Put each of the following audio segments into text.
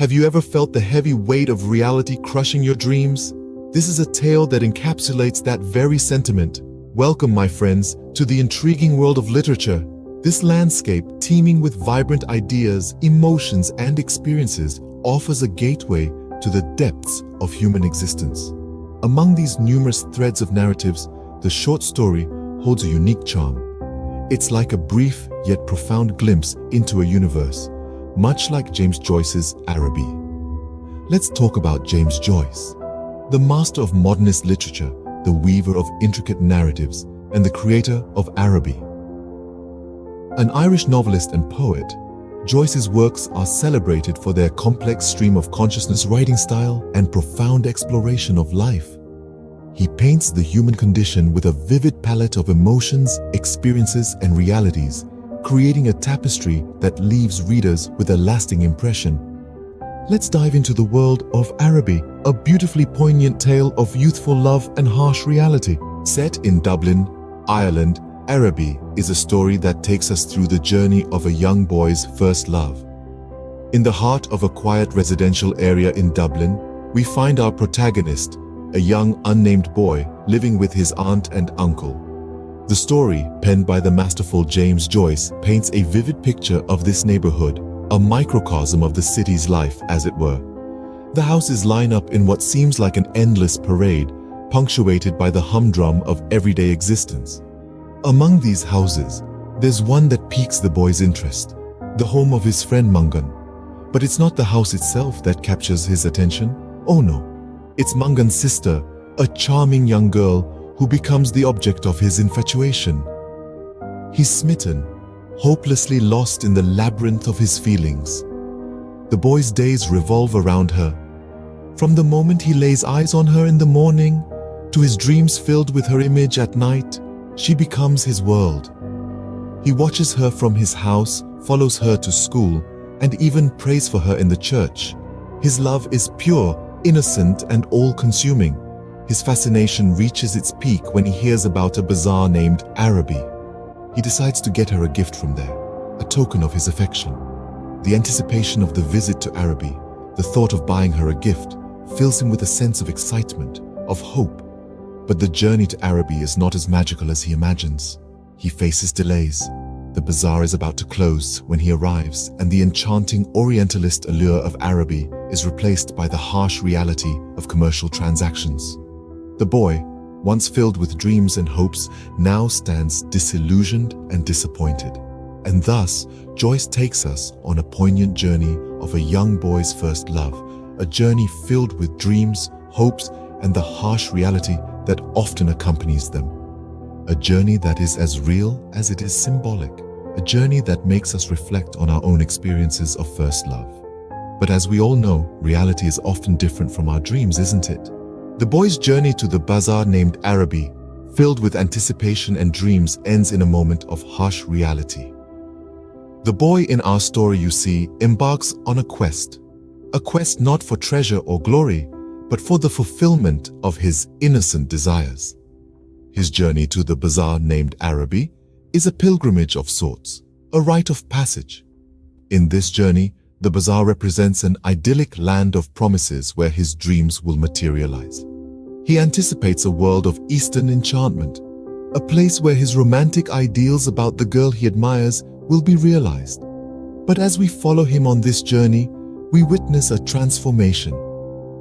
Have you ever felt the heavy weight of reality crushing your dreams? This is a tale that encapsulates that very sentiment. Welcome, my friends, to the intriguing world of literature. This landscape, teeming with vibrant ideas, emotions, and experiences, offers a gateway to the depths of human existence. Among these numerous threads of narratives, the short story holds a unique charm. It's like a brief yet profound glimpse into a universe, much like James Joyce's Araby. Let's talk about James Joyce, the master of modernist literature, the weaver of intricate narratives, and the creator of Araby. An Irish novelist and poet, Joyce's works are celebrated for their complex stream of consciousness writing style and profound exploration of life. He paints the human condition with a vivid palette of emotions, experiences, and realities, creating a tapestry that leaves readers with a lasting impression. Let's dive into the world of Araby, a beautifully poignant tale of youthful love and harsh reality. Set in Dublin, Ireland, Araby is a story that takes us through the journey of a young boy's first love. In the heart of a quiet residential area in Dublin, we find our protagonist, a young unnamed boy living with his aunt and uncle. The story, penned by the masterful James Joyce, paints a vivid picture of this neighborhood, a microcosm of the city's life, as it were. The houses line up in what seems like an endless parade, punctuated by the humdrum of everyday existence. Among these houses, there's one that piques the boy's interest, the home of his friend Mungan. But it's not the house itself that captures his attention. Oh no, it's Mungan's sister, a charming young girl who becomes the object of his infatuation. He's smitten, hopelessly lost in the labyrinth of his feelings. The boy's days revolve around her. From the moment he lays eyes on her in the morning, to his dreams filled with her image at night, she becomes his world. He watches her from his house, follows her to school, and even prays for her in the church. His love is pure, innocent, and all-consuming. His fascination reaches its peak when he hears about a bazaar named Araby. He decides to get her a gift from there, a token of his affection. The anticipation of the visit to Araby, the thought of buying her a gift, fills him with a sense of excitement, of hope. But the journey to Araby is not as magical as he imagines. He faces delays. The bazaar is about to close when he arrives, and the enchanting Orientalist allure of Araby is replaced by the harsh reality of commercial transactions. The boy, once filled with dreams and hopes, now stands disillusioned and disappointed. And thus, Joyce takes us on a poignant journey of a young boy's first love, a journey filled with dreams, hopes, and the harsh reality that often accompanies them. A journey that is as real as it is symbolic, a journey that makes us reflect on our own experiences of first love. But as we all know, reality is often different from our dreams, isn't it? The boy's journey to the bazaar named Araby, filled with anticipation and dreams, ends in a moment of harsh reality. The boy in our story, you see, embarks on a quest not for treasure or glory, but for the fulfillment of his innocent desires. His journey to the bazaar named Araby is a pilgrimage of sorts, a rite of passage. In this journey, the bazaar represents an idyllic land of promises where his dreams will materialize. He anticipates a world of Eastern enchantment, a place where his romantic ideals about the girl he admires will be realized. But as we follow him on this journey, we witness a transformation.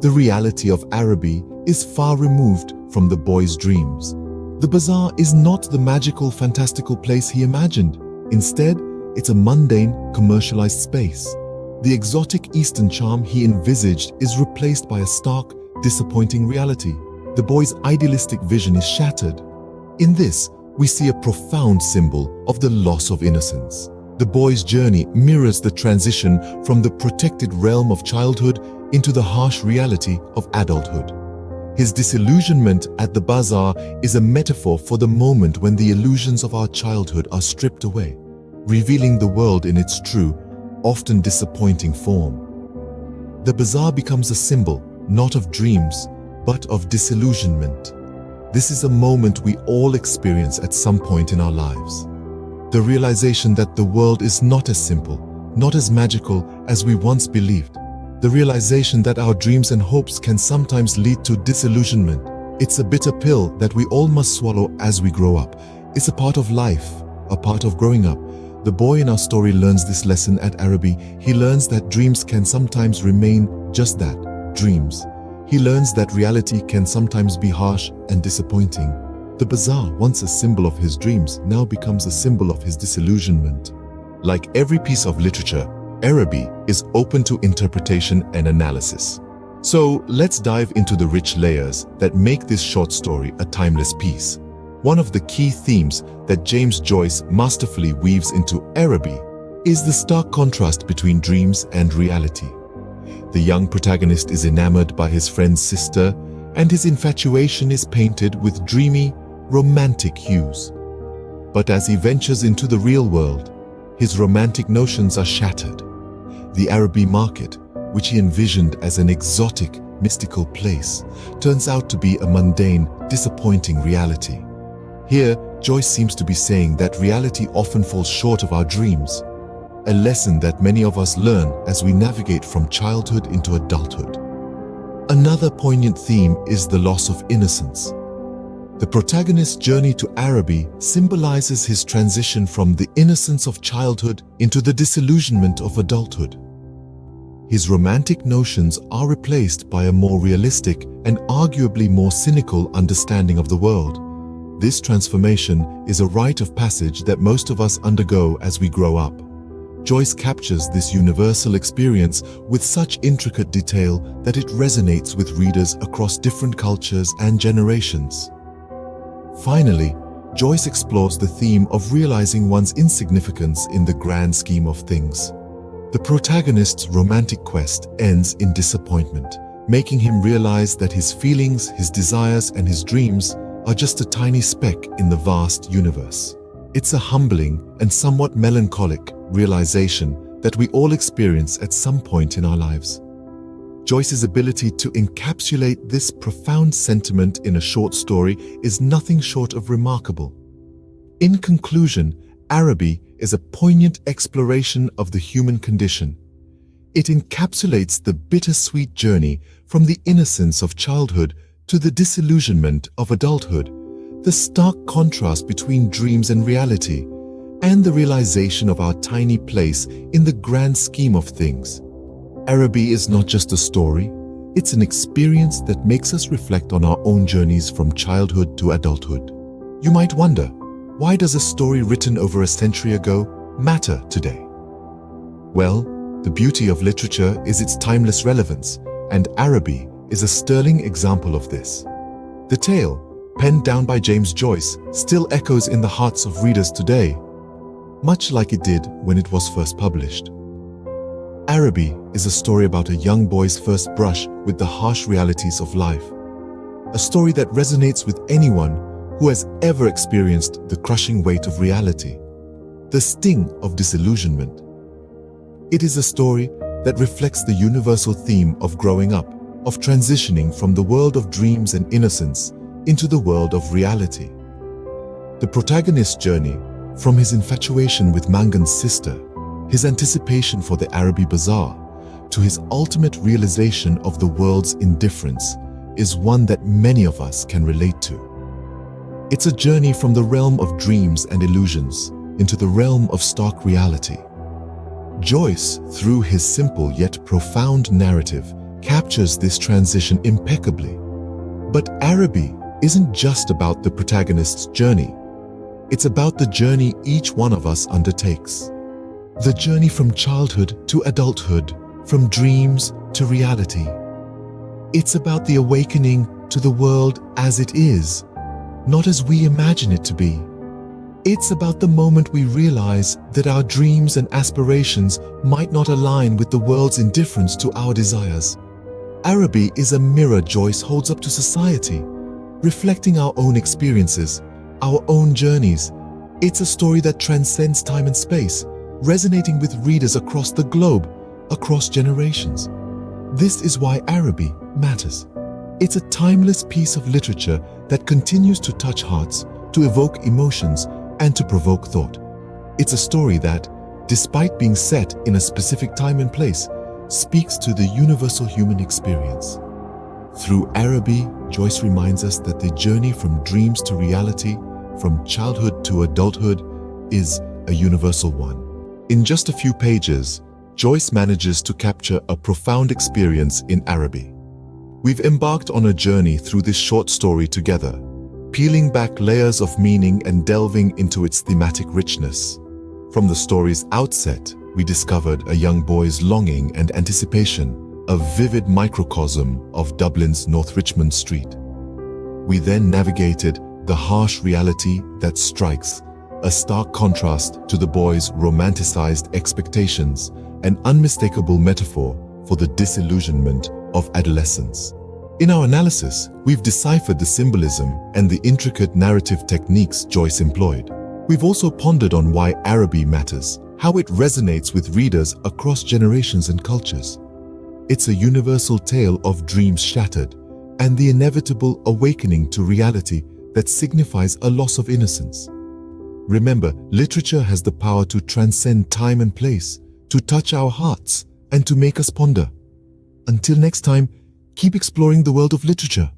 The reality of Araby is far removed from the boy's dreams. The bazaar is not the magical, fantastical place he imagined. Instead, it's a mundane, commercialized space. The exotic Eastern charm he envisaged is replaced by a stark, disappointing reality. The boy's idealistic vision is shattered. In this, we see a profound symbol of the loss of innocence. The boy's journey mirrors the transition from the protected realm of childhood into the harsh reality of adulthood. His disillusionment at the bazaar is a metaphor for the moment when the illusions of our childhood are stripped away, revealing the world in its true, often disappointing form. The bazaar becomes a symbol, not of dreams, but of disillusionment. This is a moment we all experience at some point in our lives. The realization that the world is not as simple, not as magical as we once believed. the realization that our dreams and hopes can sometimes lead to disillusionment. It's a bitter pill that we all must swallow as we grow up. It's a part of life, a part of growing up. The boy in our story learns this lesson at Araby. He learns that dreams can sometimes remain just that, dreams. He learns that reality can sometimes be harsh and disappointing. The bazaar, once a symbol of his dreams, now becomes a symbol of his disillusionment. Like every piece of literature, Araby is open to interpretation and analysis. So let's dive into the rich layers that make this short story a timeless piece. One of the key themes that James Joyce masterfully weaves into Araby is the stark contrast between dreams and reality. The young protagonist is enamored by his friend's sister, and his infatuation is painted with dreamy, romantic hues. But as he ventures into the real world, his romantic notions are shattered. The Araby market, which he envisioned as an exotic, mystical place, turns out to be a mundane, disappointing reality. Here, Joyce seems to be saying that reality often falls short of our dreams, a lesson that many of us learn as we navigate from childhood into adulthood. Another poignant theme is the loss of innocence. The protagonist's journey to Araby symbolizes his transition from the innocence of childhood into the disillusionment of adulthood. His romantic notions are replaced by a more realistic and arguably more cynical understanding of the world. This transformation is a rite of passage that most of us undergo as we grow up. Joyce captures this universal experience with such intricate detail that it resonates with readers across different cultures and generations. Finally, Joyce explores the theme of realizing one's insignificance in the grand scheme of things. The protagonist's romantic quest ends in disappointment, making him realize that his feelings, his desires, and his dreams are just a tiny speck in the vast universe. It's a humbling and somewhat melancholic realization that we all experience at some point in our lives. Joyce's ability to encapsulate this profound sentiment in a short story is nothing short of remarkable. In conclusion, Araby is a poignant exploration of the human condition. It encapsulates the bittersweet journey from the innocence of childhood to the disillusionment of adulthood, the stark contrast between dreams and reality, and the realization of our tiny place in the grand scheme of things. Araby is not just a story, it's an experience that makes us reflect on our own journeys from childhood to adulthood. You might wonder, why does a story written over a century ago matter today? Well, the beauty of literature is its timeless relevance, and Araby is a sterling example of this. The tale, penned down by James Joyce, still echoes in the hearts of readers today, much like it did when it was first published. Araby is a story about a young boy's first brush with the harsh realities of life. A story that resonates with anyone who has ever experienced the crushing weight of reality, the sting of disillusionment. It is a story that reflects the universal theme of growing up, of transitioning from the world of dreams and innocence into the world of reality. The protagonist's journey, from his infatuation with Mangan's sister, his anticipation for the Araby Bazaar, to his ultimate realization of the world's indifference, is one that many of us can relate to. It's a journey from the realm of dreams and illusions into the realm of stark reality. Joyce, through his simple yet profound narrative, captures this transition impeccably. But Araby isn't just about the protagonist's journey. It's about the journey each one of us undertakes. The journey from childhood to adulthood, from dreams to reality. It's about the awakening to the world as it is, not as we imagine it to be. It's about the moment we realize that our dreams and aspirations might not align with the world's indifference to our desires. Araby is a mirror Joyce holds up to society, reflecting our own experiences, our own journeys. It's a story that transcends time and space, resonating with readers across the globe, across generations. This is why Araby matters. It's a timeless piece of literature that continues to touch hearts, to evoke emotions, and to provoke thought. It's a story that, despite being set in a specific time and place, speaks to the universal human experience. Through Araby, Joyce reminds us that the journey from dreams to reality, from childhood to adulthood, is a universal one. In just a few pages, Joyce manages to capture a profound experience in Araby. We've embarked on a journey through this short story together, peeling back layers of meaning and delving into its thematic richness. From the story's outset, we discovered a young boy's longing and anticipation, a vivid microcosm of Dublin's North Richmond Street. We then navigated the harsh reality that strikes, a stark contrast to the boy's romanticized expectations, an unmistakable metaphor for the disillusionment of adolescence. In our analysis, we've deciphered the symbolism and the intricate narrative techniques Joyce employed. We've also pondered on why Araby matters, how it resonates with readers across generations and cultures. It's a universal tale of dreams shattered and the inevitable awakening to reality that signifies a loss of innocence. Remember, literature has the power to transcend time and place, to touch our hearts, and to make us ponder. Until next time, keep exploring the world of literature.